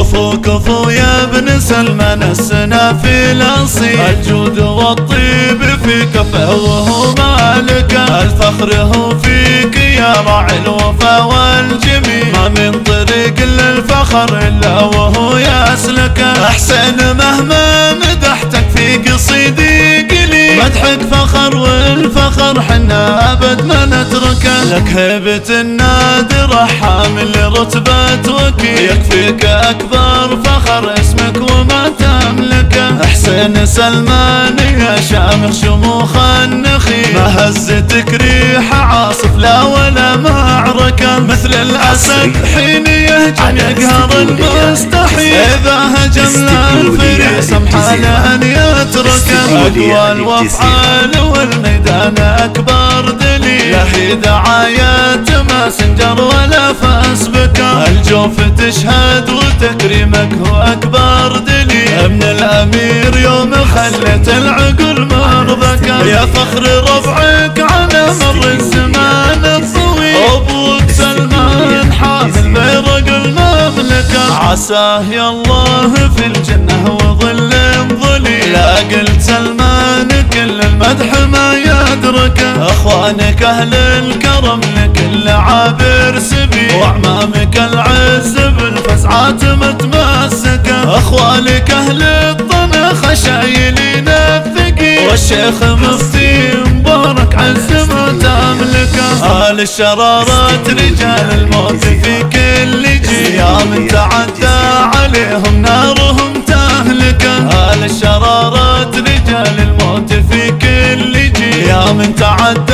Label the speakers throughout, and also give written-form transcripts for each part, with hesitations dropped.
Speaker 1: كفو كفو يا ابن سلمان السنافي الاصيل، الجود والطيب في كفه وهو مالكه، الفخر هو فيك يا راعي الوفا والجميل، ما من طريق للفخر الا وهو يسلكه. احسن مهما مدحتك في قصيدي قليل، مدحك فخر والفخر حنا ابد ما نتركه، لك هيبة النادرة حامل رتبة وكيل، يكفيك اكبر فخر اسمك وما تملكه. حسين سلمان يا شامخ شموخ النخيل، ما هزتك ريح عاصف لا ولا معركة، مثل الاسد حين يهجم يقهر المستحيل، اذا هجم الفريس محاله ان يتركه. اقوال وافعال والميدان اكبر دليل، لا هي دعايات ما سنجر ولا فاس بكى، الجوف تشهد وتكريمك هو اكبر دليل، ابن الامير يوم خلت العقل مرضكه، يا فخر ربعك على مر الزمان الطويل، ابوك سلمان حامل بيرق المملكه، عساه يا الله في الجنه وظل ظليل، لا قلت سلمان كل المدح ما يدركه، اخوانك اهل الكرم لكل عابر سبيل، واعمامك العز بالفزعات متمسكه، اخوالك اهل الطنخ شايلين الثقيل، والشيخ مفتي مبارك عز ما تملكه، آل الشرارات رجال الموت في كل جيل، يا من تعدى عليهم نارهم تهلكه، آل الشرارات رجال الموت في كل جيل، يا من تعدى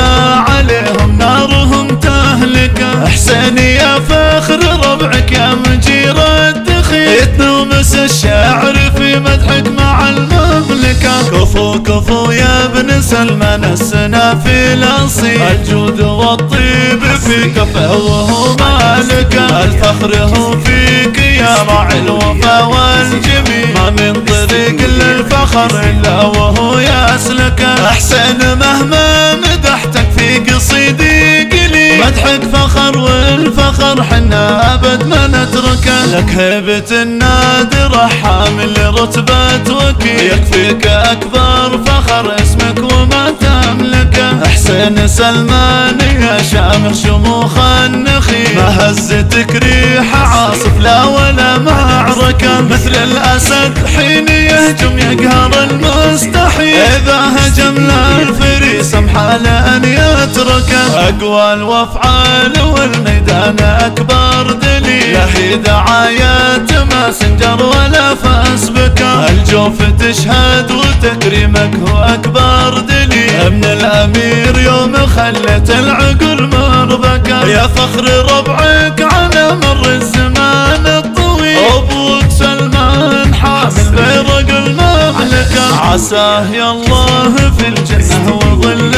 Speaker 1: عليهم نارهم تهلكه. حسين يا فخر ربعك يا مجير الدخيل، يتنومس الشاعر في مدحك مع المملكه، كفو كفو يا ابن سلمان السنافي الاصيل، الجود والطيب في كفه وهو مالكه، الفخر هو فيك يا راعي الوفا والجميل، ما من طريق للفخر الا وهو يسلكه. احسن مهما مدحتك في قصيدي قليل، مدحك فخر والفخر حنا ابد ما نتركه، لك هيبة النادرة حامل رتبة وكيل، يكفيك اكبر فخر اسمك وما تملكه. حسين سلمان يا شامخ شموخ النخيل، ما هزتك ريح عاصف لا ولا معركة، مثل الاسد حين يهجم يقهر المستحيل، اذا هجم الفريس محاله ان يتركه، اقوال وافعال والميدان اكبر دليل، لا هي دعايات ما سنجر ولا فاس بكى، الجوف تشهد وتكريمك هو اكبر دليل، ابن الامير يوم خلت العقل مرضكه، يا فخر ربعك على مر الزمان الطويل، ابوك سلمان حامل بيرق المملكه، عساه يا الله في الجنه وظل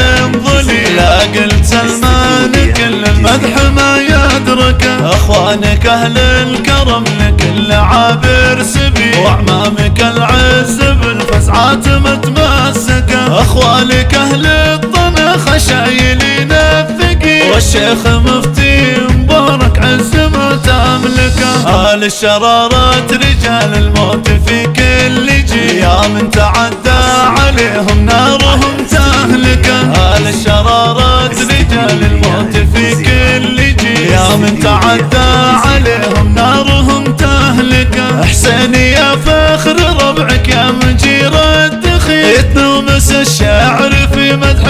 Speaker 1: ظليل، لا قلت سلمان كل المدح ما يدركه، اخوانك اهل الكرم لكل عابر سبيل، واعمامك العز بالفزعات متمسكه، اخوالك اهل الطنخ شايلين الثقيل، والشيخ مفتي مبارك عز ما تملكه، آل الشرارات رجال الموت في كل جيل، يا من تعدى عليهم نارهم تهلكه، آل الشرارات رجال الموت في كل جيل، يا من تعدى عليهم نارهم تهلكه. حسين يا فخر ربعك يا مجير الدخيل، يتنومس الشاعر في مدح